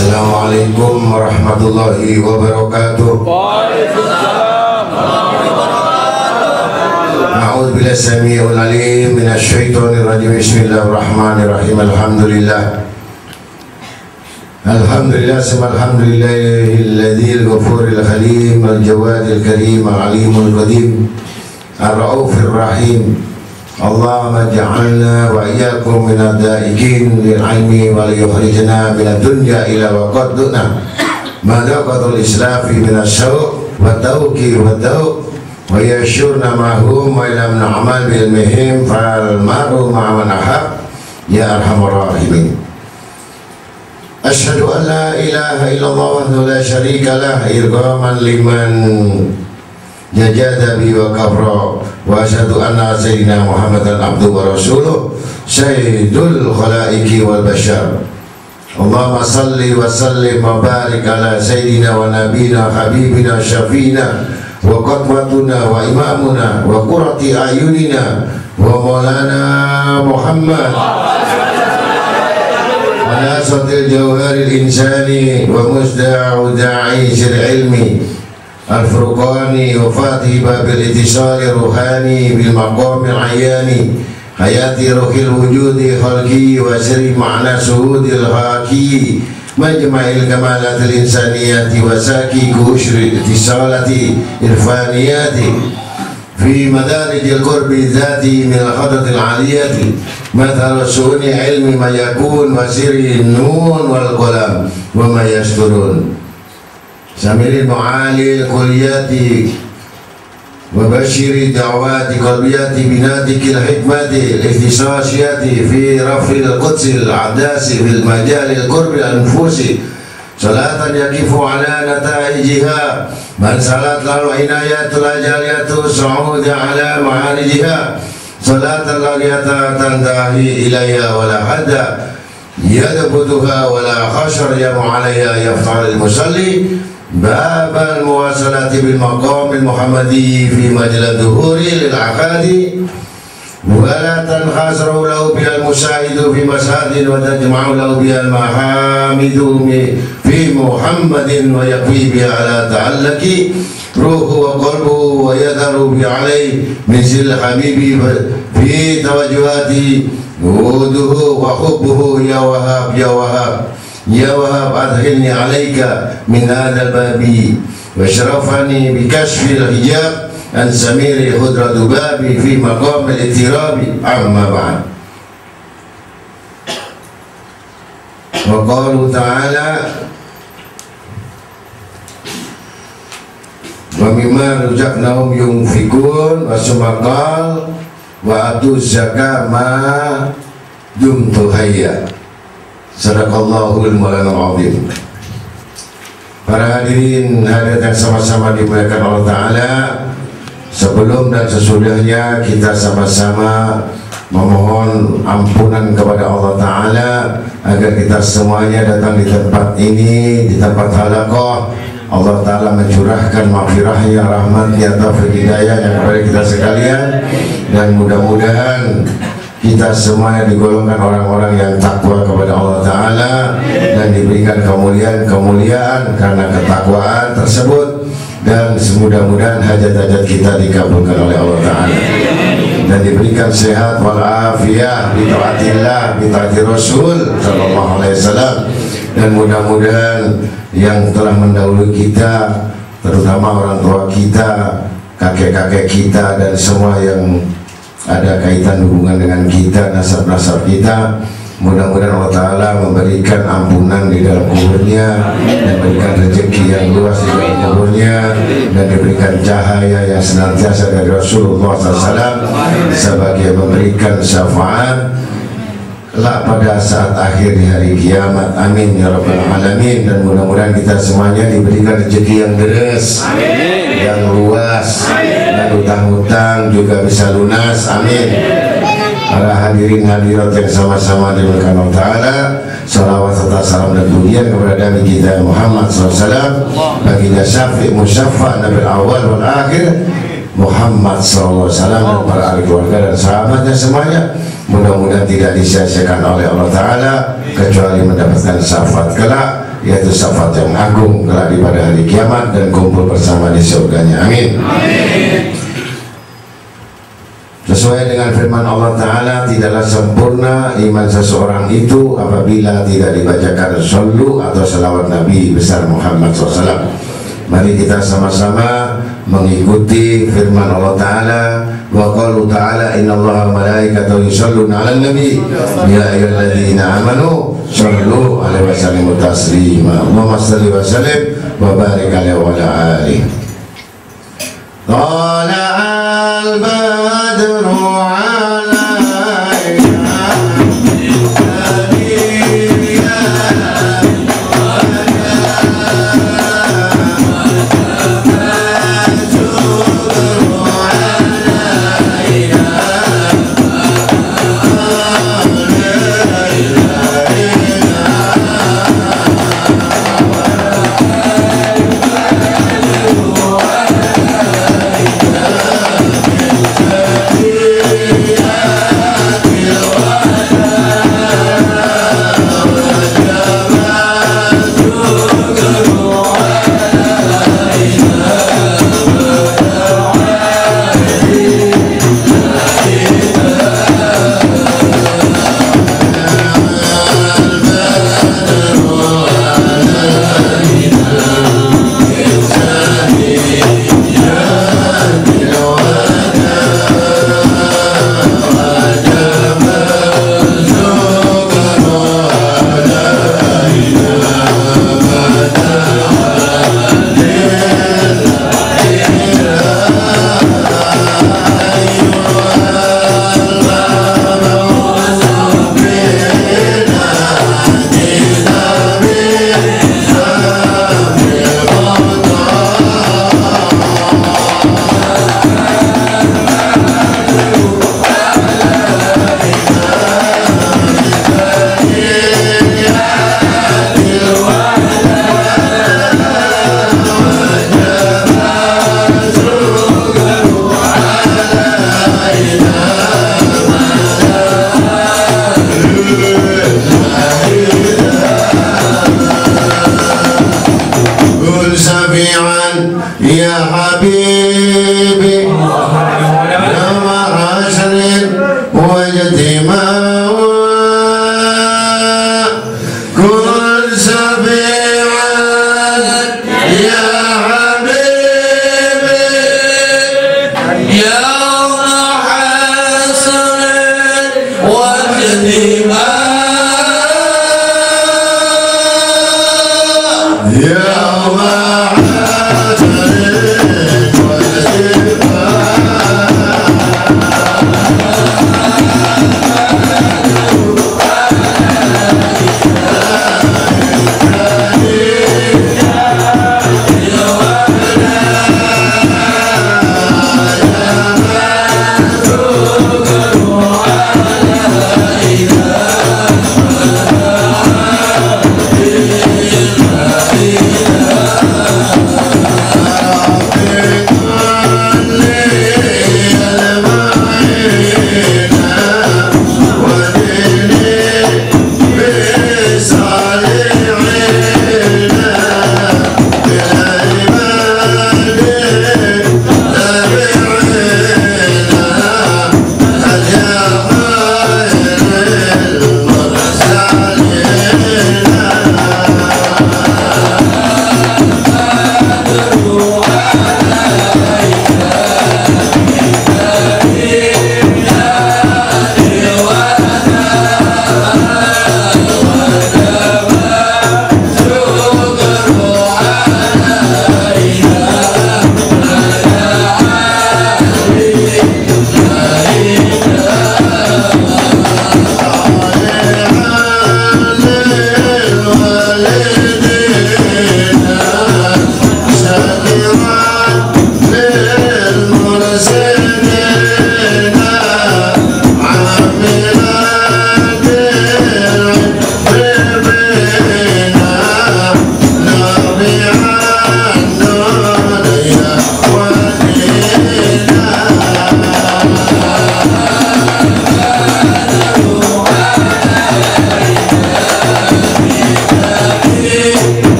Assalamualaikum warahmatullahi wabarakatuh. A'udzu billahi samii'il 'aliim minasy syaithaanir rajiim. Bismillahirrahmanirrahim. Alhamdulillah summa alhamdulillahil ghafuril halim al jawadil karim al alimul qadim ar raufir rahim. Allahumma ja'alna wa iyyakum minad da'ikin lil ilmi wa yukhrijna minad dunya ila waqadna madaqatul islafi minas syauq wa tawqi wa tawq wa yashurna ma'hum wa ila na'mal bil mihim fal maru ma'man ahab ya arhamar rahimin. Asyhadu an la ilaha illallah wahdahu la syarika lah irghaman liman jajada bi wa kafra wa asyhadu anna sayyidina Muhammadan abduhu wa rasuluh sayyidul khalaiqi wal bashar. Allahumma salli wa sallim wa barik ala sayyidina wa nabina habibina syafina wa qadwatuna wa imamuna wa qurrati ayunina wa maulana Muhammad ala satil jawharil insani wa musda'u da'i sir ilmi Al-Furqani wa Fatih Babil Itisari Ruhani bil Maqamil Ayani Hayati Ruhil Wujudi Khalqi wa Siri Ma'na Suhudil Haqi Majma'il Kamalatil Insaniyati wa Saki Kushri Itisalati Irfaniyati Fi Madarijil Qurbi Zati Min Al-Khadratil Aliyati Mathal Suhuni Ilmi Mayakun wa Siri Nun wal Qalam wa Mayasturun Samiri mu'alil kulliyati wa bashiri da'wati qalbiyati binatikil hikmati al-ihtisasiyati fi rafil qudsil adasi fil majalil qurbi anfusi salatan yakifu ala nataijiha man salat lalu inayatul ajaliyatu su'udi ala ma'alijiha salatan laliyata tandahi ilayya wala hadda yadabuduha wala khashar yamu alaya yaftaril musalli باب المواصلات بالمقام المحمدي في مجال الظهور للعقاد ولا تنخسر له بها المشاهد في مشهد وتجمع له بها المحامد في محمد ويقوي بها على تعلق روحه وقلبه ويذر به عليه من سر الحبيب في توجهاته وده وحبه يا وهاب يا وهاب Ya Wahab adkhilni alaika min hadal babi wa syarafani bi kashfil hijab an samiri khudratu babi fi maqamil itirabi amma ba'd. Wa qalu ta'ala wa mimma ruzaqnahum yunfikun wa sumakal wa atu zakah ma dumtu hayya. Sadaqallahul maulana azim. Para hadirin hadirat yang sama-sama dimuliakan Allah Ta'ala, sebelum dan sesudahnya kita sama-sama memohon ampunan kepada Allah Ta'ala agar kita semuanya datang di tempat ini, di tempat halaqah. Allah Ta'ala mencurahkan maghfirahnya, rahmatnya, taufik hidayahnya kepada kita sekalian, dan mudah-mudahan kita semuanya digolongkan orang-orang yang takwa kepada Allah Ta'ala dan diberikan kemuliaan-kemuliaan karena ketakwaan tersebut, dan semudah-mudahan hajat-hajat kita dikabulkan oleh Allah Ta'ala dan diberikan sehat walafiat bitaatillah bitaati Rasul sallallahu alaihi wasallam. Dan mudah-mudahan yang telah mendahului kita, terutama orang tua kita, kakek-kakek kita, dan semua yang ada kaitan hubungan dengan kita, nasab-nasab kita, mudah-mudahan Allah Ta'ala memberikan ampunan di dalam kuburnya dan berikan rezeki yang luas di dalam kuburnya dan diberikan cahaya yang senantiasa dari Rasulullah SAW sebagai memberikan syafaat kelak pada saat akhir di hari kiamat. Amin ya rabbal alamin. Dan mudah-mudahan kita semuanya diberikan rezeki yang deres, yang luas, dan utang-utang juga bisa lunas. Amin. Para hadirin hadirat yang sama-sama dimuliakan Allah Ta'ala, salawat serta salam dan pujian kepada Nabi kita Muhammad SAW, baginda syafi' musyafa' nabil awal wal akhir Muhammad SAW, dan para ahli keluarga dan sahabatnya semuanya. Mudah-mudahan tidak disia-siakan oleh Allah Ta'ala kecuali mendapatkan syafaat kelak, yaitu syafaat yang agung kelak di pada hari kiamat dan kumpul bersama di surganya. Amin. Sesuai dengan firman Allah Ta'ala, tidaklah sempurna iman seseorang itu apabila tidak dibacakan sallu atau salawat Nabi besar Muhammad SAW. Mari kita sama-sama mengikuti firman Allah Ta'ala. Wa qalu ta'ala innallaha wa malaikatahu yusholluna 'alan nabi ya ayyuhalladzina amanu shollu 'alaihi wa sallimu taslima. Allahumma shalli wa sallim wa barik 'alaihi wa 'ala alihi. Tala'al badru 'alaina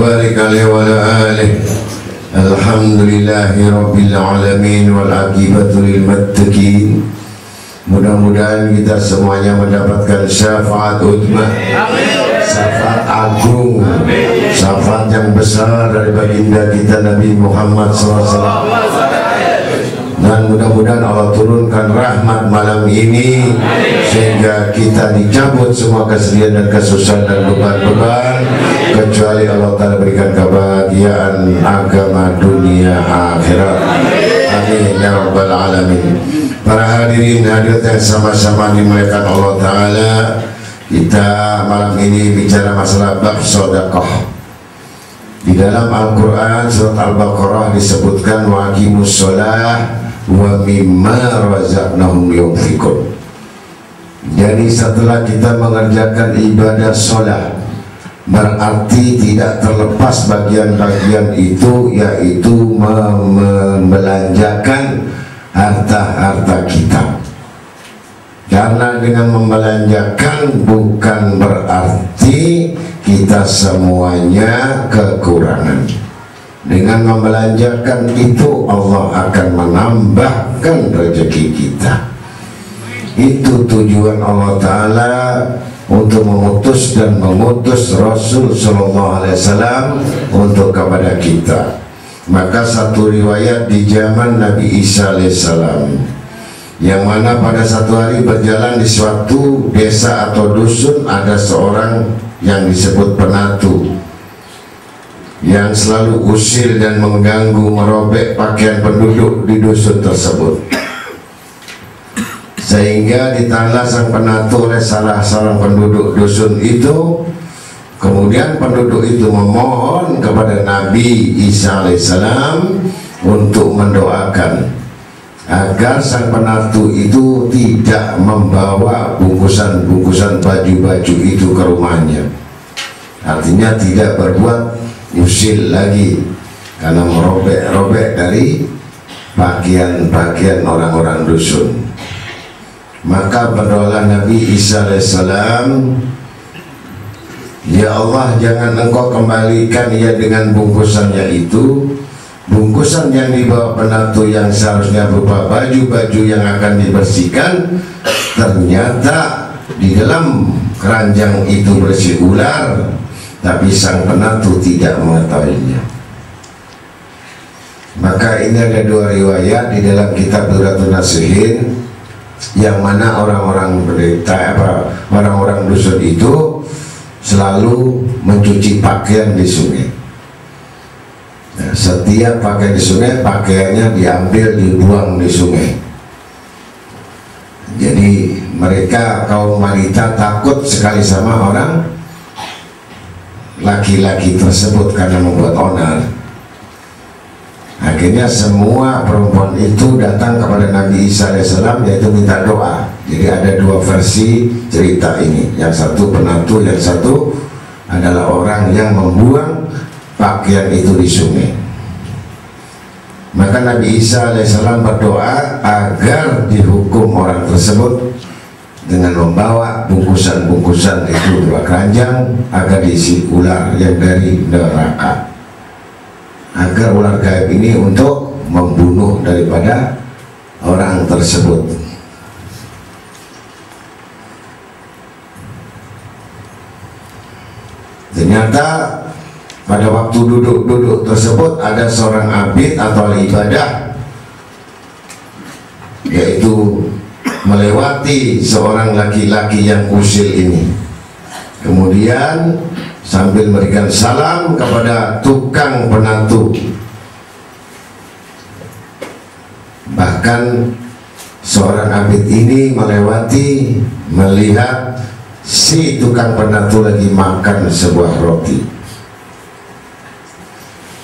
barik alaihi wa ala alihi. Alhamdulillahi rabbil alamin wal aqibatu lil muttaqin. Mudah-mudahan kita semuanya mendapatkan syafaat utmah, syafaat agung, syafaat yang besar dari baginda kita Nabi Muhammad SAW. Dan mudah-mudahan Allah turunkan rahmat malam ini sehingga kita dicabut semua kesedihan dan kesusahan dan beban-beban, kecuali Allah Ta'ala berikan kebahagiaan agama dunia akhirat. Amin ya rabbal alamin. Para hadirin hadirat yang sama-sama dimuliakan Allah Ta'ala, kita malam ini bicara masalah bab sedekah. Di dalam Al-Quran surat Al-Baqarah disebutkan wa aqimus shalah wa mimma razaqnahum yunfiqun. Jadi setelah kita mengerjakan ibadah sholat, berarti tidak terlepas bagian-bagian itu, yaitu membelanjakan harta-harta kita. Karena dengan membelanjakan bukan berarti kita semuanya kekurangan. Dengan membelanjakan itu Allah akan menambahkan rezeki kita. Itu tujuan Allah Ta'ala untuk memutus dan mengutus Rasul Sallallahu Alaihi Wasallam untuk kepada kita. Maka satu riwayat di zaman Nabi Isa alaihissalam, yang mana pada satu hari berjalan di suatu desa atau dusun, ada seorang yang disebut penatu yang selalu usil dan mengganggu, merobek pakaian penduduk di dusun tersebut, sehingga ditangkap sang penatu oleh salah seorang penduduk dusun itu. Kemudian penduduk itu memohon kepada Nabi Isa alaihissalam untuk mendoakan agar sang penatu itu tidak membawa bungkusan-bungkusan baju-baju itu ke rumahnya. Artinya tidak berbuat usil lagi, karena merobek-robek dari pakaian-pakaian orang-orang dusun. Maka berdoalah Nabi Isa alaihissalam, ya Allah, jangan engkau kembalikan ia dengan bungkusannya itu, bungkusan yang dibawa penatu yang seharusnya berupa baju-baju yang akan dibersihkan, ternyata di dalam keranjang itu bersih ular, tapi sang penatu tidak mengetahuinya. Maka ini ada dua riwayat di dalam kitab Durratun Nasihin, yang mana orang-orang orang-orang dusun itu selalu mencuci pakaian di sungai. Nah, setiap pakaian di sungai, pakaiannya diambil, dibuang di sungai. Jadi mereka kaum wanita takut sekali sama orang laki-laki tersebut karena membuat onar. Akhirnya semua perempuan itu datang kepada Nabi Isa alaihissalam, yaitu minta doa. Jadi ada dua versi cerita ini. Yang satu penatu, yang satu adalah orang yang membuang pakaian itu di sungai. Maka Nabi Isa alaihissalam berdoa agar dihukum orang tersebut dengan membawa bungkusan-bungkusan itu dua keranjang, agar diisi ular yang dari neraka, agar ular gaib ini untuk membunuh daripada orang tersebut. Ternyata pada waktu duduk-duduk tersebut ada seorang abid atau ahli ibadah, yaitu melewati seorang laki-laki yang usil ini. Kemudian sambil memberikan salam kepada tukang penatu, bahkan seorang abid ini melewati, melihat si tukang penatu lagi makan sebuah roti.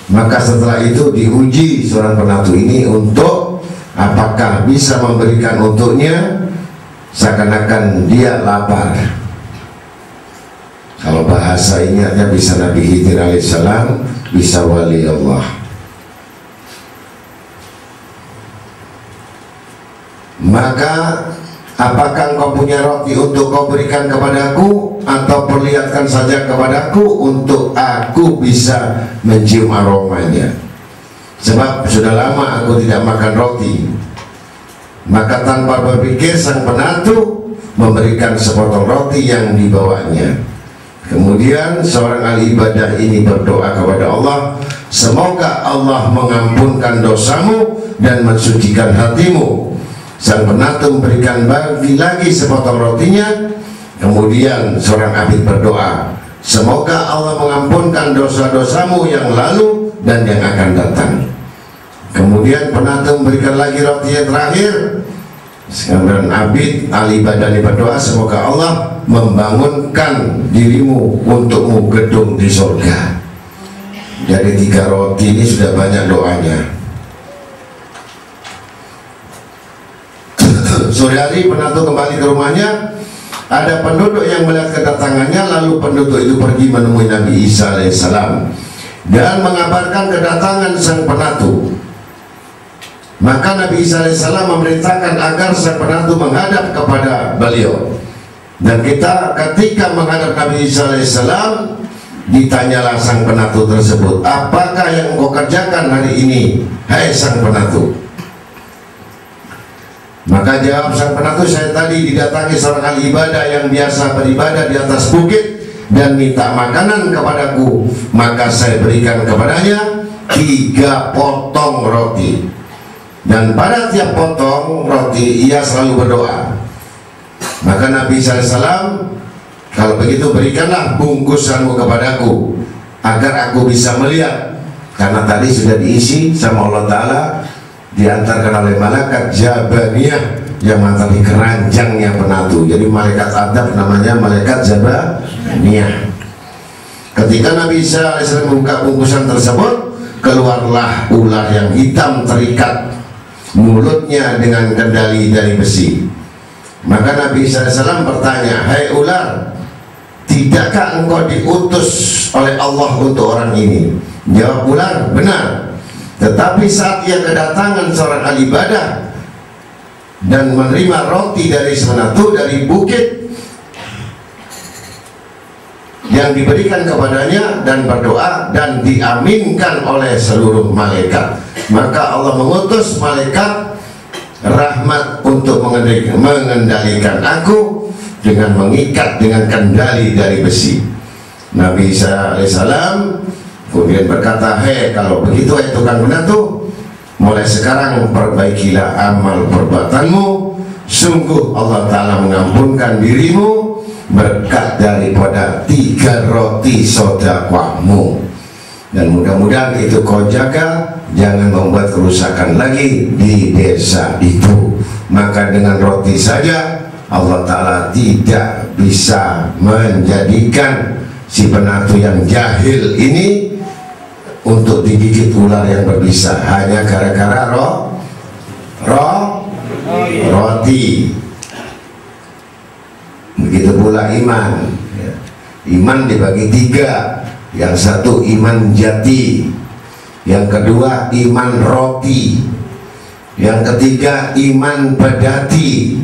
Maka setelah itu diuji seorang penatu ini untuk apakah bisa memberikan untuknya, seakan-akan dia lapar. Kalau bahasa ini artinya bisa Nabi Khidir alaihissalam, bisa wali Allah. Maka apakah engkau punya roti untuk kau berikan kepadaku, atau perlihatkan saja kepadaku untuk aku bisa mencium aromanya, sebab sudah lama aku tidak makan roti. Maka tanpa berpikir sang penatu memberikan sepotong roti yang dibawanya. Kemudian seorang ahli ibadah ini berdoa kepada Allah, semoga Allah mengampunkan dosamu dan mensucikan hatimu. Sang penatu memberikan lagi sepotong rotinya. Kemudian seorang abid berdoa, semoga Allah mengampunkan dosa-dosamu yang lalu dan yang akan datang. Kemudian penatu memberikan lagi roti yang terakhir. Sekarang abid ahli ibadah ini berdoa, semoga Allah membangunkan dirimu untukmu gedung di surga. Jadi 3 roti ini sudah banyak doanya. Sore hari penatu kembali ke rumahnya. Ada penduduk yang melihat kedatangannya, lalu penduduk itu pergi menemui Nabi Isa alaihissalam dan mengabarkan kedatangan sang penatu. Maka Nabi Isa alaihissalam memerintahkan agar sang penatu menghadap kepada beliau. Dan ketika menghadap Nabi Isa alaihissalam, ditanyalah sang penatu tersebut, apakah yang engkau kerjakan hari ini, hai sang penatu? Maka jawab sang penatu, saya tadi didatangi seorang ahli ibadah yang biasa beribadah di atas bukit dan minta makanan kepadaku, maka saya berikan kepadanya 3 potong roti, dan pada tiap potong roti ia selalu berdoa. Maka Nabi SAW, kalau begitu berikanlah bungkusanmu kepadaku agar aku bisa melihat, karena tadi sudah diisi sama Allah Ta'ala, diantarkan oleh malaikat Jabaniyah yang mengantarkan keranjangnya penatu. Jadi malaikat adab namanya malaikat Jabaniyah. Ketika Nabi Isa AS membuka bungkusan tersebut, keluarlah ular yang hitam terikat mulutnya dengan kendali dari besi. Maka Nabi Isa AS bertanya, hai ular, tidakkah engkau diutus oleh Allah untuk orang ini? Jawab ular, benar. Tetapi saat ia kedatangan seorang ahli ibadah dan menerima roti dari penatu dari bukit yang diberikan kepadanya dan berdoa dan diaminkan oleh seluruh malaikat, maka Allah mengutus malaikat rahmat untuk mengendalikan aku dengan mengikat dengan kendali dari besi. Nabi Isa alaihissalam kemudian berkata, hei, kalau begitu hai tukang penatu, mulai sekarang perbaikilah amal perbuatanmu, sungguh Allah Ta'ala mengampunkan dirimu berkat daripada 3 roti sedekahmu, dan mudah-mudahan itu kau jaga, jangan membuat kerusakan lagi di desa itu. Maka dengan roti saja Allah Ta'ala tidak bisa menjadikan si penatu yang jahil ini untuk digigit ular yang berbisa hanya gara-gara roti. Begitu pula iman. Iman dibagi 3. Yang satu iman jati, yang kedua iman roti, yang ketiga iman pedati.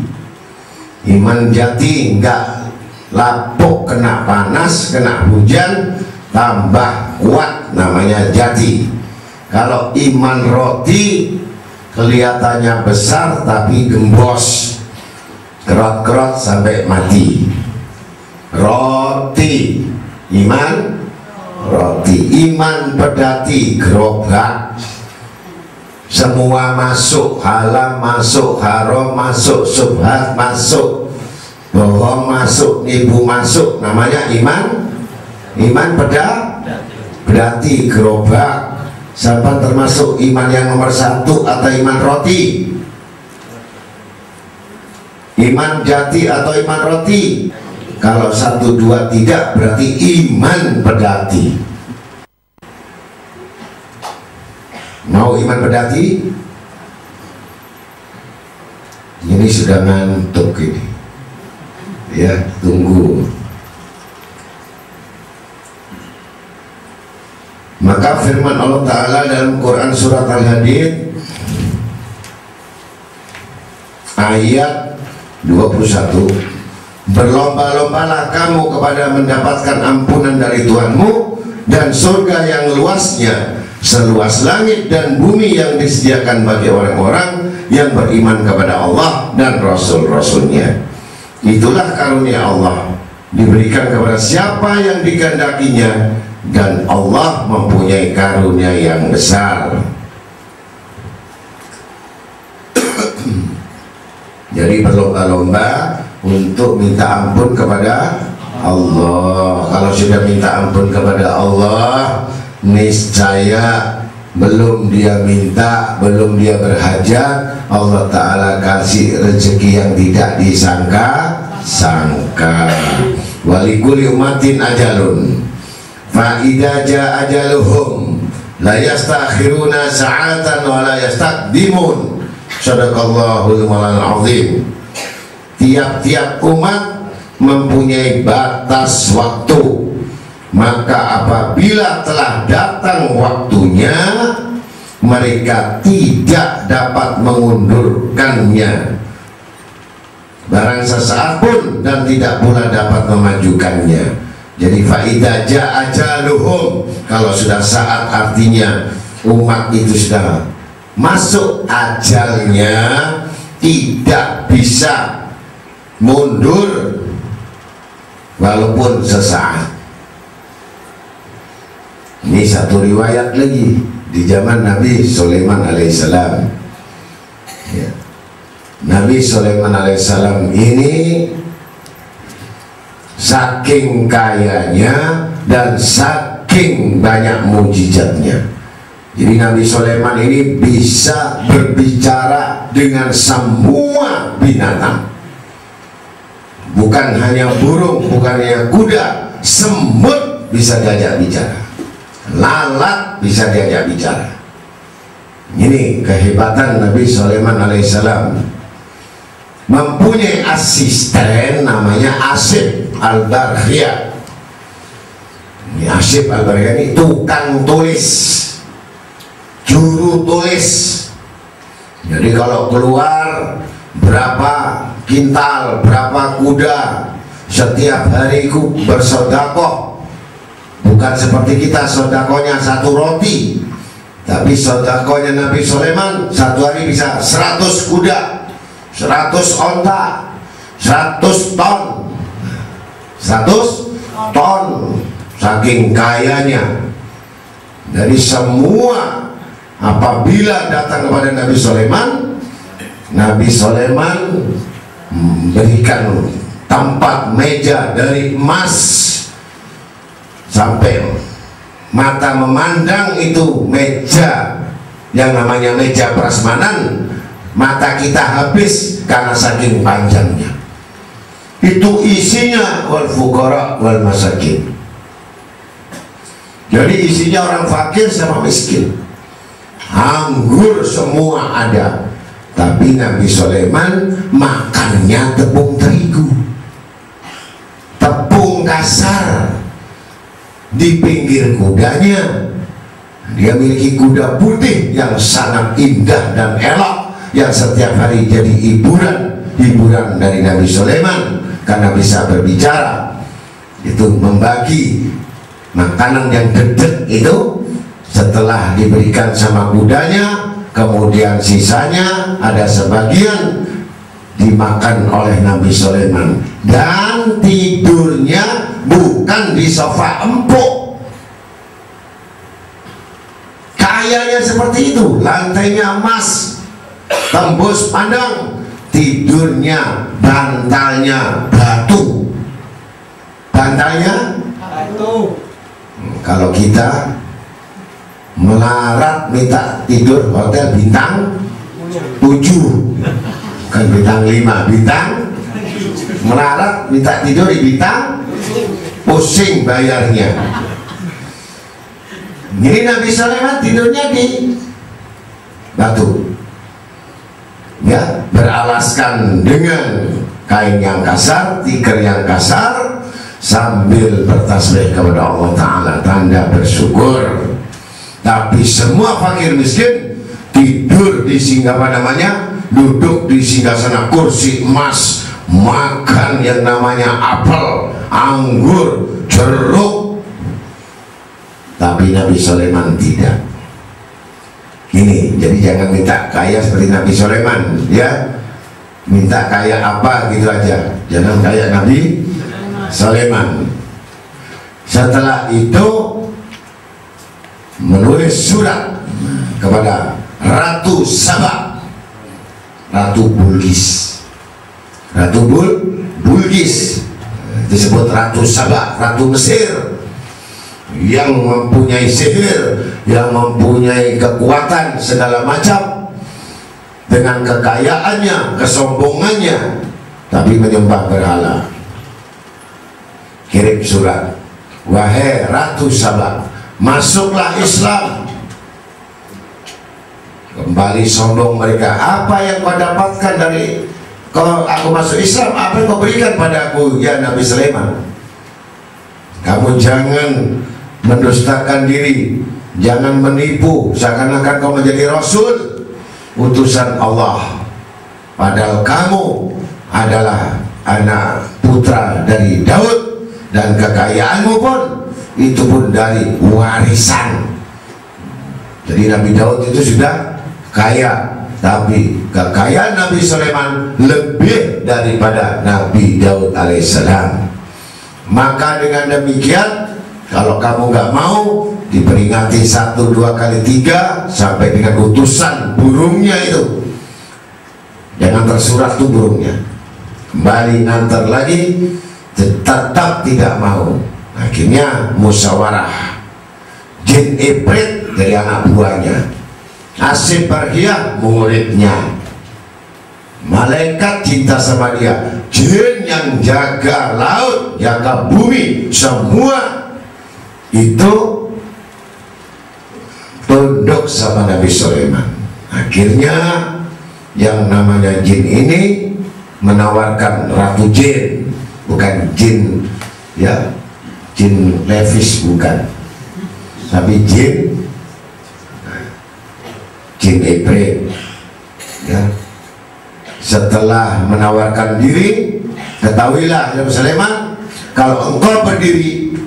Iman jati enggak lapuk, kena panas, kena hujan, tambah kuat, namanya jati. Kalau iman roti kelihatannya besar tapi gembos, kerot-kerot sampai mati. Roti, iman roti. Iman pedati, gerobak, semua masuk, halal masuk, haram masuk, subhat masuk, bohong masuk, nipu masuk, namanya iman pedati, gerobak. Siapa termasuk iman yang nomor 1 atau iman roti? Iman jati atau iman roti? Kalau 1, 2 tidak, berarti iman pedati. Mau iman pedati? Ini sudah ngantuk ini. Ya, tunggu. Maka firman Allah Ta'ala dalam Quran surat Al-Hadid ayat 21, berlomba-lombalah kamu kepada mendapatkan ampunan dari Tuhanmu dan surga yang luasnya seluas langit dan bumi yang disediakan bagi orang-orang yang beriman kepada Allah dan Rasul-Rasulnya. Itulah karunia Allah, diberikan kepada siapa yang dikehendakinya, dan Allah mempunyai karunia yang besar. Jadi berlomba-lomba untuk minta ampun kepada Allah. Kalau sudah minta ampun kepada Allah, niscaya belum dia minta, belum dia berhajat, Allah Ta'ala kasih rezeki yang tidak disangka-sangka. Walikuli umatin ajalun fa idza jaa ajaluhum la yastakhiruna sa'atan wa la yastaqdimun. Sadaqallahul azim. Tiap-tiap umat mempunyai batas waktu, maka apabila telah datang waktunya, mereka tidak dapat mengundurkannya barang sesaat pun, dan tidak pula dapat memajukannya. Jadi faida jaa ajaluhum, kalau sudah saat artinya umat itu sudah masuk ajalnya, tidak bisa mundur walaupun sesaat. Ini satu riwayat lagi di zaman Nabi Sulaiman alaihissalam. Ya. Nabi Sulaiman alaihissalam ini saking kayanya dan saking banyak mujizatnya. Jadi Nabi Sulaiman ini bisa berbicara dengan semua binatang, bukan hanya burung, bukan hanya kuda, semut bisa diajak bicara, lalat bisa diajak bicara. Ini kehebatan Nabi Sulaiman alaihissalam. Mempunyai asisten namanya Asif Al-Barkhiyah. Ini Asif Al-Barkhiyah ini tukang tulis, juru tulis. Jadi kalau keluar berapa kintal, berapa kuda, setiap hari itu bersodakoh. Bukan seperti kita sodakohnya satu roti, tapi sodakohnya Nabi Sulaiman satu hari bisa 100 kuda, 100 onta, 100 ton, 100 ton, saking kayanya. Dari semua, apabila datang kepada Nabi Sulaiman, Nabi Sulaiman memberikan tempat meja dari emas sampai mata memandang itu meja yang namanya meja prasmanan, mata kita habis karena saking panjangnya. Itu isinya wal fuqara wal masakin. Jadi isinya orang fakir sama miskin, anggur semua ada. Tapi Nabi Sulaiman makannya tepung terigu, tepung kasar. Di pinggir kudanya dia miliki kuda putih yang sangat indah dan elok, yang setiap hari jadi hiburan dari Nabi Sulaiman karena bisa berbicara. Itu membagi makanan yang dedek itu, setelah diberikan sama kudanya, kemudian sisanya ada sebagian dimakan oleh Nabi Sulaiman. Dan tidurnya bukan di sofa empuk, kayanya seperti itu, lantainya emas tembus pandang, tidurnya bantalnya batu. Bantalnya batu. Kalau kita melarat minta tidur hotel bintang 7, bukan bintang 5, bintang. Melarat minta tidur di bintang, pusing bayarnya. Jadi Nabi Sulaiman tidurnya di batu, ya, beralaskan dengan kain yang kasar, tikar yang kasar, sambil bertasbih kepada Allah Ta'ala, tanda bersyukur. Tapi semua fakir miskin tidur di singgah, apa namanya, duduk di singgasana kursi emas, makan yang namanya apel, anggur, jeruk. Tapi Nabi Sulaiman tidak. Ini, jadi jangan minta kaya seperti Nabi Sulaiman, ya. Minta kaya apa gitu aja, jangan kaya Nabi Sulaiman. Setelah itu menulis surat kepada Ratu Saba, Ratu Bulqis. Ratu Bulqis disebut Ratu Saba, Ratu Mesir, yang mempunyai sihir, yang mempunyai kekuatan segala macam, dengan kekayaannya, kesombongannya, tapi menyembah berhala. Kirim surat, wahai Ratu Saba, masuklah Islam. Kembali sombong mereka, apa yang kau dapatkan dari kalau aku masuk Islam? Apa yang kau berikan padaku ya Nabi Sulaiman? Kamu jangan mendustakan diri, jangan menipu seakan-akan kau menjadi Rasul, utusan Allah, padahal kamu adalah anak putra dari Daud, dan kekayaanmu pun itu pun dari warisan. Jadi Nabi Daud itu sudah kaya, tapi kekayaan Nabi Sulaiman lebih daripada Nabi Daud alaihissalam. Maka dengan demikian, kalau kamu nggak mau, diperingati 1, 2 kali 3 sampai dengan utusan burungnya itu. Jangan tersurat tuh burungnya. Kembali ngantar lagi, tetap tidak mau. Akhirnya musyawarah. Jin Ifrit dari anak buahnya, Asif Barhiyah muridnya, malaikat cinta sama dia, jin yang jaga laut, jaga bumi, semua itu tunduk sama Nabi Sulaiman. Akhirnya yang namanya jin ini menawarkan Ratu Jin, bukan jin ya, jin levis bukan, tapi jin Ifrit ya. Setelah menawarkan diri, ketahuilah Nabi Sulaiman, kalau engkau berdiri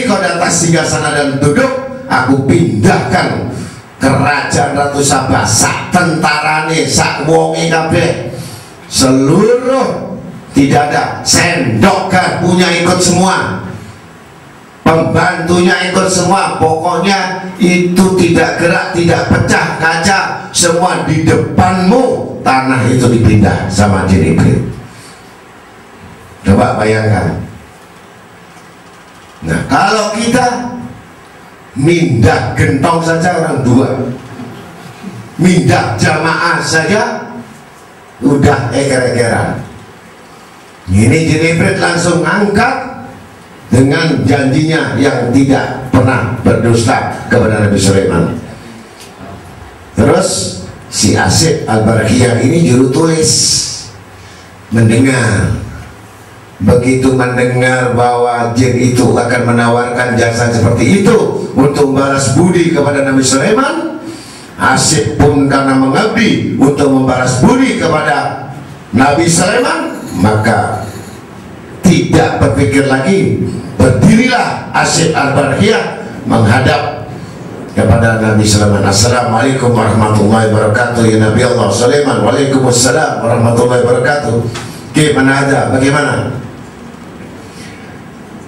kau di atas singgasana dan duduk, aku pindahkan kerajaan Ratu Saba, sak tentarane, sak wonge kabeh, seluruh, tidak ada sendok punya ikut semua, pembantunya ikut semua, pokoknya itu tidak gerak, tidak pecah kaca, semua di depanmu. Tanah itu dipindah sama jin Ifrit. Coba bayangkan. Nah, kalau kita mindah gentong saja orang 2, mindah jamaah saja udah eker-ekeran. Ini jin Ifrit langsung angkat dengan janjinya yang tidak pernah berdusta kepada Nabi Sulaiman. Terus si Asif Al-Barhiyah ini juru tulis mendengar. Begitu mendengar bahwa jin itu akan menawarkan jasa seperti itu untuk membalas budi kepada Nabi Sulaiman, Asif pun karena mengabdi untuk membalas budi kepada Nabi Sulaiman, maka tidak berpikir lagi, berdirilah Asif Al-Barhiyah menghadap kepada Nabi Sulaiman. Assalamualaikum warahmatullahi wabarakatuh ya Nabi Allah Sulaiman. Waalaikumsalam warahmatullahi wabarakatuh. Gimana ada, bagaimana?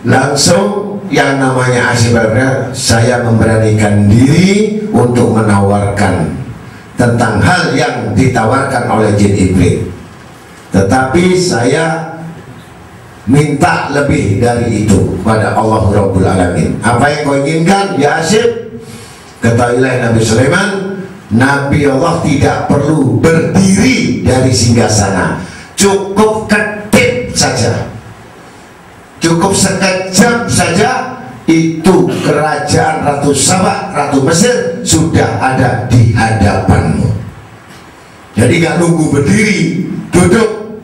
Langsung yang namanya Asif Al-Barhiyah, saya memberanikan diri untuk menawarkan tentang hal yang ditawarkan oleh jin Ifrit, tetapi saya minta lebih dari itu pada Allah Rabbul Alamin. Apa yang kau inginkan ya Asif? Ketahuilah Nabi Sulaiman, Nabi Allah tidak perlu berdiri dari singgasana, cukup ketip saja, cukup sekejap saja, itu kerajaan Ratu Saba, Ratu Mesir sudah ada di hadapanmu. Jadi gak nunggu berdiri, duduk,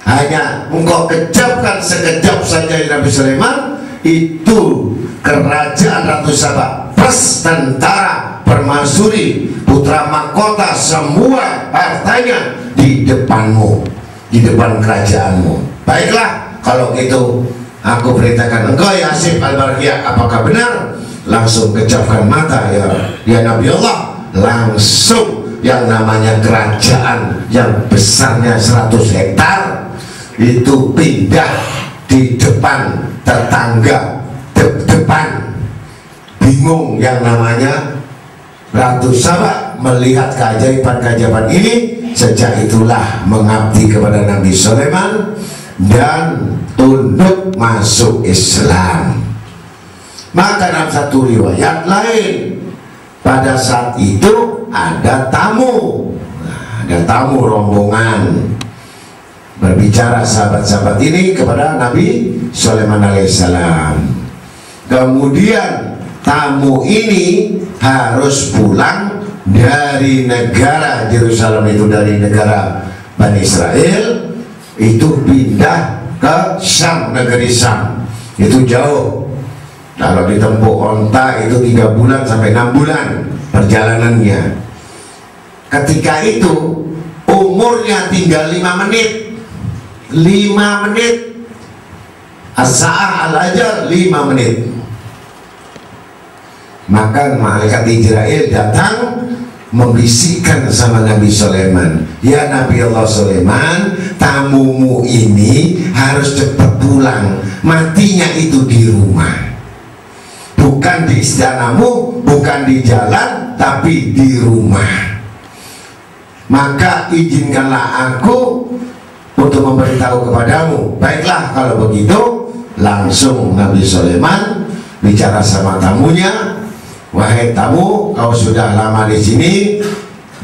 hanya engkau kejapkan sekejap saja Nabi Sulaiman, itu kerajaan Ratu Saba, plus tentara, permaisuri, putra mahkota, semua hartanya di depanmu, di depan kerajaanmu. Baiklah, kalau gitu aku perintahkan engkau ya Asif Al-Barqiyah, apakah benar? Langsung kejamkan mata ya Nabi Allah. Langsung yang namanya kerajaan yang besarnya 100 hektar itu pindah di depan tetangga depan. Bingung yang namanya Ratu Saba melihat keajaiban-keajaiban ini. Sejak itulah mengabdi kepada Nabi Sulaiman dan tunduk masuk Islam. Maka dalam satu riwayat lain, pada saat itu ada tamu, rombongan berbicara sahabat-sahabat ini kepada Nabi Sulaiman alaihissalam. Kemudian tamu ini harus pulang dari negara Yerusalem, itu dari negara Bani Israel, itu pindah ke Syam, negeri Syam. Itu jauh. Kalau ditempuh onta itu 3 bulan sampai 6 bulan perjalanannya. Ketika itu umurnya tinggal 5 menit. 5 menit. As-sa'ah al-ajar 5 menit. Maka malaikat Jibril datang membisikkan sama Nabi Sulaiman, ya Nabi Allah Sulaiman, tamumu ini harus cepat pulang, matinya itu di rumah, bukan di istanamu, bukan di jalan, tapi di rumah. Maka izinkanlah aku untuk memberitahu kepadamu. Baiklah, kalau begitu. Langsung Nabi Sulaiman bicara sama tamunya, wahai tamu, kau sudah lama di sini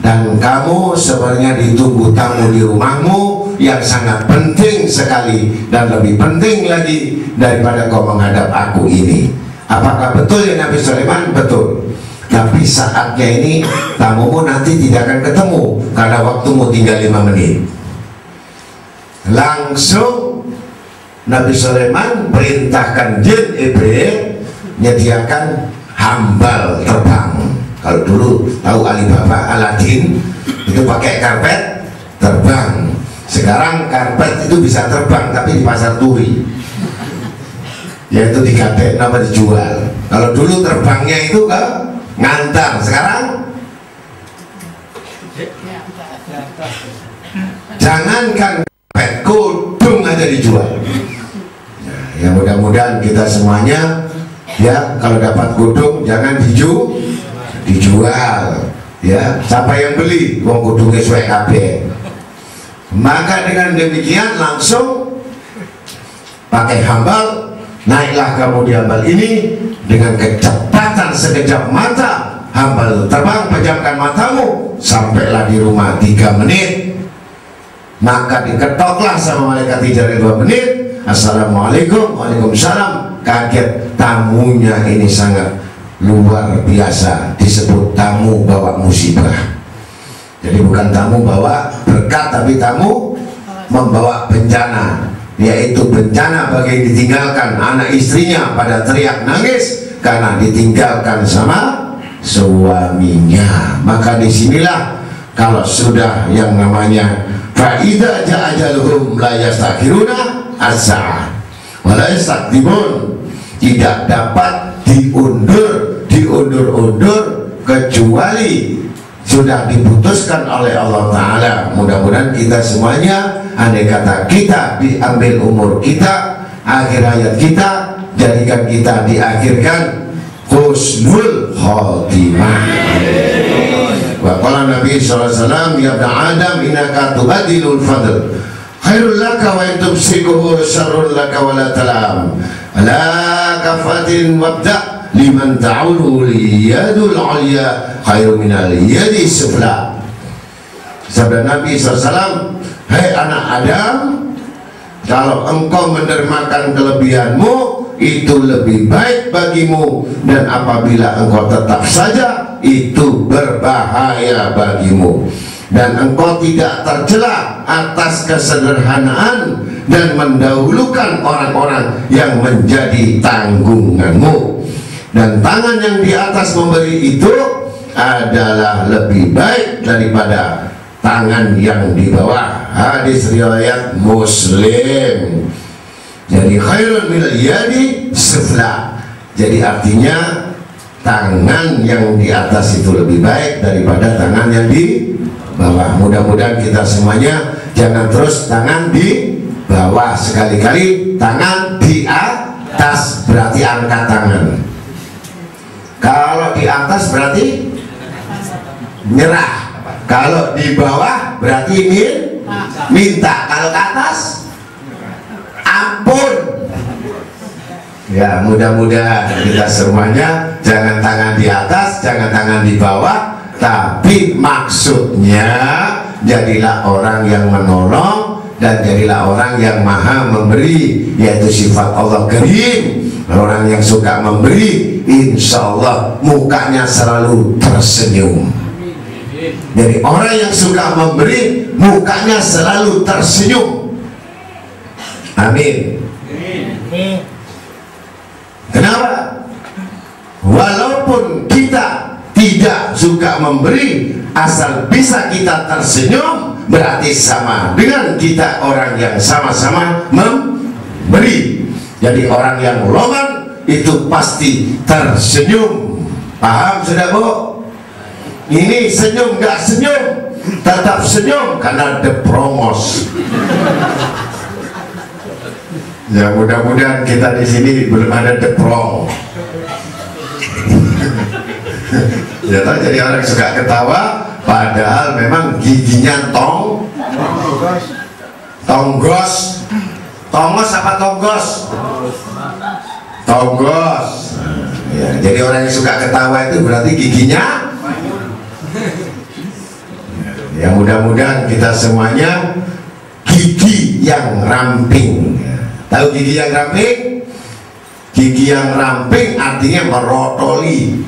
dan kamu sebenarnya ditunggu tamu di rumahmu yang sangat penting sekali dan lebih penting lagi daripada kau menghadap aku ini. Apakah betul ya Nabi Sulaiman? Betul. Tapi saatnya ini tamumu nanti tidak akan ketemu karena waktumu tinggal 5 menit. Langsung Nabi Sulaiman perintahkan jin Ibril menyediakan hambal terbang. Kalau dulu tahu Alibaba, Aladin itu pakai karpet terbang. Sekarang karpet itu bisa terbang tapi di pasar turi, yaitu digadek nama dijual. Kalau dulu terbangnya itu ke ngantar, sekarang jangankan karpet, kudung aja dijual. Ya mudah-mudahan kita semuanya ya kalau dapat kudung jangan dijual ya. Siapa yang beli wong kudungnya sesuai KB. Maka dengan demikian langsung pakai hambal, naiklah kamu di hambal ini dengan kecepatan sekejap mata. Hambal terbang, pejamkan matamu, sampailah di rumah 3 menit. Maka diketoklah sama malaikat Jibril 2 menit. Assalamualaikum, waalaikumsalam. Kaget, tamunya ini sangat luar biasa, disebut tamu bawa musibah. Jadi bukan tamu bawa berkat, tapi tamu membawa bencana, yaitu bencana bagi yang ditinggalkan anak istrinya pada teriak nangis karena ditinggalkan sama suaminya. Maka disinilah kalau sudah yang namanya fa'idha ja'ajaluhum la yastakhiruna as-sa'ah wa la yastaqdimun, tidak dapat diundur kecuali sudah diputuskan oleh Allah Ta'ala. Mudah-mudahan kita semuanya, andai kata kita diambil umur kita, akhir hayat kita, jadikan kita diakhirkan husnul khotimah. Wa qala Nabi sallallahu alaihi wasallam, ya ibna Adam innaka tubadilul fadl khairul laka wa in tumsikuhu syarrul laka wa la talam ala kafatin wabda liman ta'ulu liyadul ulya khairu minal yadi sufla. Sabda Nabi SAW, hai anak Adam, kalau engkau mendermakan kelebihanmu itu lebih baik bagimu, dan apabila engkau tetap saja itu berbahaya bagimu, dan engkau tidak tercela atas kesederhanaan dan mendahulukan orang-orang yang menjadi tanggunganmu, dan tangan yang di atas memberi itu adalah lebih baik daripada tangan yang di bawah. Hadis riwayat Muslim. Jadi khairun minal yadi sufla. Jadi artinya tangan yang di atas itu lebih baik daripada tangan yang di bawah. Mudah-mudahan kita semuanya jangan terus tangan di bawah, sekali-kali tangan di atas, berarti angkat tangan. Kalau di atas berarti nyerah, kalau di bawah berarti minta, kalau ke atas ampun. Ya, mudah-mudahan kita semuanya jangan tangan di atas, jangan tangan di bawah, tapi maksudnya jadilah orang yang menolong dan jadilah orang yang maha memberi, yaitu sifat Allah Karim. Orang yang suka memberi, insya Allah mukanya selalu tersenyum. Jadi orang yang suka memberi, mukanya selalu tersenyum. Amin. Kenapa? Walaupun kita tidak suka memberi, asal bisa kita tersenyum, berarti sama dengan kita orang yang sama-sama memberi. Jadi orang yang loman itu pasti tersenyum. Paham sudah, Bu? Ini senyum gak senyum, tetap senyum karena the promos. Ya, mudah-mudahan kita di sini belum ada the prom. Ya, jadi orang suka ketawa padahal memang giginya tonggos. Tonggos apa tonggos? Tonggos. Ya, jadi orang yang suka ketawa itu berarti giginya. Ya, mudah-mudahan kita semuanya gigi yang ramping. Tahu gigi yang ramping? Gigi yang ramping artinya merotoli.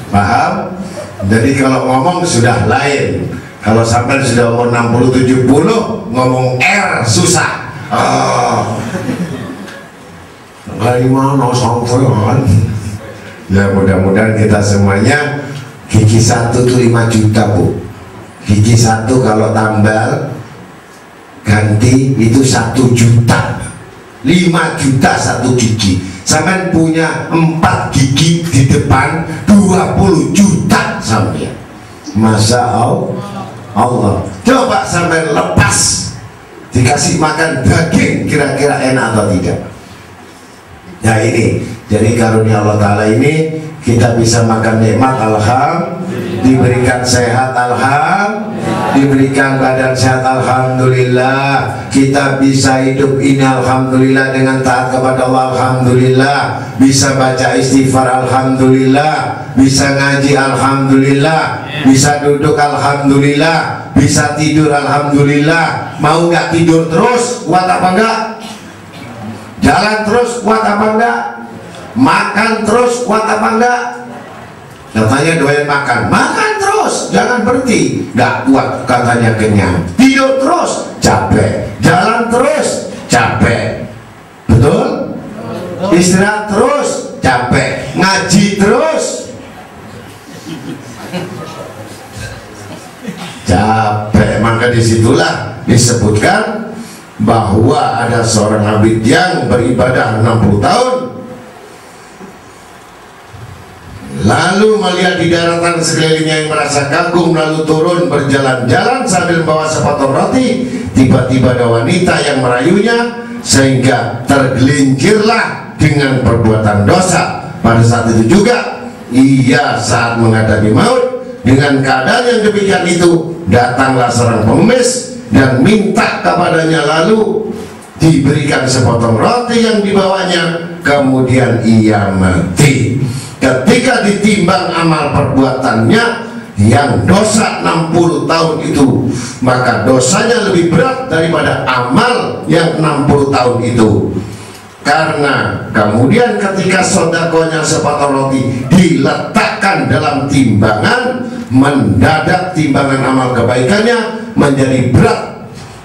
Paham? Jadi kalau ngomong sudah lain. Kalau sampai sudah umur 60-70 ngomong R susah. Dari mana sampean? Ya, mudah-mudahan kita semuanya gigi satu tuh 5 juta, Bu. Gigi satu kalau tambal ganti itu 1 juta. 5 juta satu gigi. Sampai punya 4 gigi di depan 20 juta sampai. Masya Allah. Coba sampai lepas dikasih makan daging, kira-kira enak atau tidak? Ya, ini jadi karunia Allah Ta'ala ini kita bisa makan nikmat, alhamdulillah, diberikan sehat, alhamdulillah, diberikan badan sehat, alhamdulillah, kita bisa hidup ini, alhamdulillah, dengan taat kepada Allah, alhamdulillah, bisa baca istighfar, alhamdulillah, bisa ngaji, alhamdulillah, bisa duduk, alhamdulillah, bisa tidur, alhamdulillah. Mau nggak tidur terus, kuat apa enggak? Jalan terus, kuat apa enggak? Makan terus, kuat apa enggak? Katanya doyan makan, makan terus, jangan berhenti. Gak kuat katanya kenyang. Tidur terus, capek. Jalan terus, capek. Betul? Istirahat terus, capek. Ngaji terus, capek. Maka disitulah disebutkan bahwa ada seorang abid yang beribadah 60 tahun, lalu melihat di daratan sekelilingnya yang merasa kagum, lalu turun berjalan-jalan sambil membawa sepotong roti. Tiba-tiba ada wanita yang merayunya sehingga tergelincirlah dengan perbuatan dosa. Pada saat itu juga ia saat menghadapi maut. Dengan keadaan yang demikian itu, datanglah seorang pengemis dan minta kepadanya, lalu diberikan sepotong roti yang dibawanya. Kemudian ia mati. Ketika ditimbang amal perbuatannya yang dosa 60 tahun itu, maka dosanya lebih berat daripada amal yang 60 tahun itu. Karena kemudian ketika sodakonya sepotong roti diletakkan dalam timbangan, mendadak timbangan amal kebaikannya menjadi berat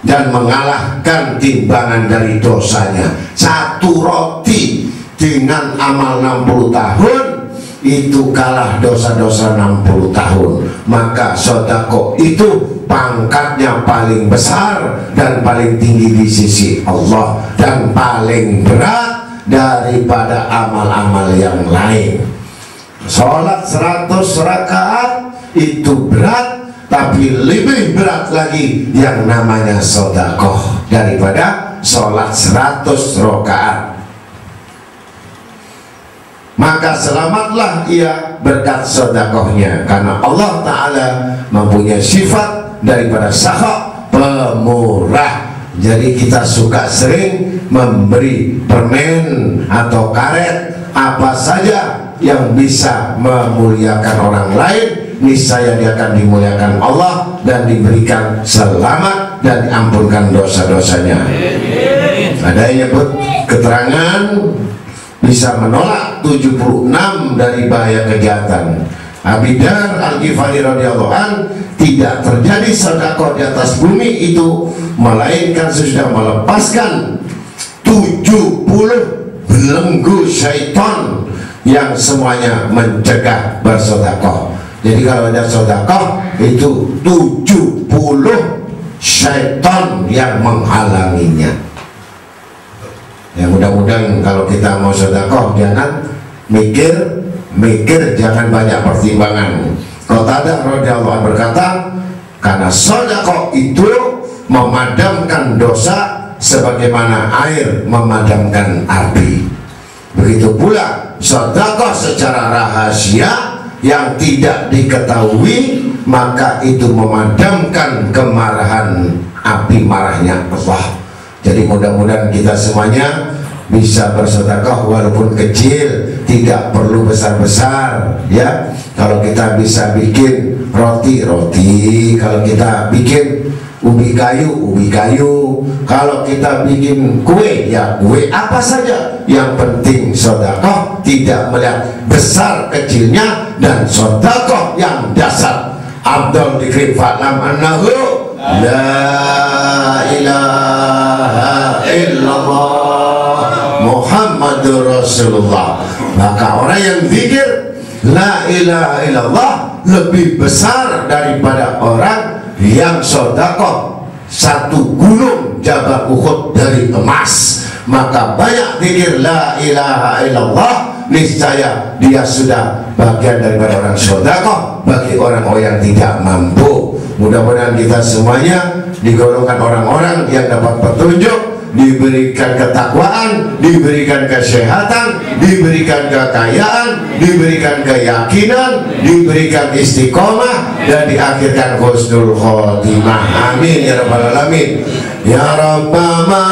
dan mengalahkan timbangan dari dosanya. Satu roti dengan amal 60 tahun itu kalah dosa-dosa 60 tahun. Maka sedekah itu pangkatnya paling besar dan paling tinggi di sisi Allah, dan paling berat daripada amal-amal yang lain. Sholat 100 rakaat itu berat, tapi lebih berat lagi yang namanya sedekah daripada sholat 100 rakaat. Maka selamatlah ia berkat sedekahnya, karena Allah Ta'ala mempunyai sifat daripada Sakha, pemurah. Jadi kita suka sering memberi permen atau karet, apa saja yang bisa memuliakan orang lain, niscaya dia akan dimuliakan Allah dan diberikan selamat dan diampunkan dosa-dosanya. Ada yang nyebut keterangan bisa menolak 76 dari bahaya kejahatan. Abi Dar Al-Ghifari radhiyallahu an, tidak terjadi sedekah di atas bumi itu melainkan sesudah melepaskan 70 belenggu syaitan yang semuanya mencegah bersedekah. Jadi kalau ada sedekah itu 70 syaitan yang menghalanginya. Ya mudah-mudahan kalau kita mau sedekah jangan mikir, jangan banyak pertimbangan. Qatadah radhiyallahu anhu berkata, karena sedekah itu memadamkan dosa sebagaimana air memadamkan api. Begitu pula sedekah secara rahasia yang tidak diketahui, maka itu memadamkan kemarahan api marahnya Allah. Jadi mudah-mudahan kita semuanya bisa bersedekah walaupun kecil, tidak perlu besar-besar ya. Kalau kita bisa bikin roti, kalau kita bikin ubi kayu, kalau kita bikin kue, ya kue apa saja, yang penting sedekah, tidak melihat besar kecilnya, dan sedekah yang dasar. Abdul dikrim fa'lam annahu la ilaha illallah Muhammadur Rasulullah. Maka orang yang zikir la ilaha illallah lebih besar daripada orang yang sedekah 1 gunung Jabal Uhud dari emas. Maka banyak zikir la ilaha illallah, niscaya dia sudah bagian daripada orang sedekah bagi orang-orang yang tidak mampu. Mudah-mudahan kita semuanya digolongkan orang-orang yang dapat petunjuk, diberikan ketakwaan, diberikan kesehatan, diberikan kekayaan, diberikan keyakinan, diberikan istiqomah, dan diakhirkan husnul khotimah. Amin ya rabbal alamin. Ya Rabbana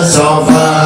Sofa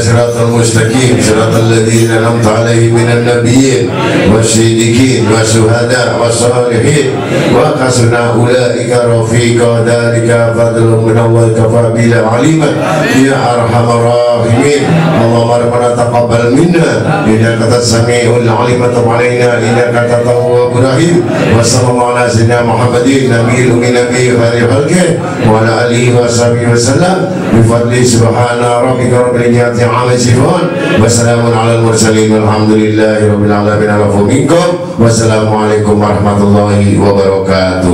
siratal mustaqim siratal ladzina an'amta 'alaihim minan nabiyyin wasyiddiqin wasyuhada wassalihin wa hasuna ulaika rafiqa dzalika fadlun minallahi kafa billahi 'aliman ya arhamar rahimin. Allahumma rabbana taqabbal minna innaka antas samiul 'alim wa tub 'alaina innaka antat tawwabur rahim. Wa sallallahu ala sayyidina Muhammadin nabiyil ummi nabiyyi khairil khalqi wa ala alihi wa sahbihi wasallam bi fadli subhana rabbika rabbil izzati 'amma yasifun wa salamun 'alal mursalin walhamdulillahi rabbil alamin. Afu minkum wassalamu alaikum warahmatullahi wabarakatuh.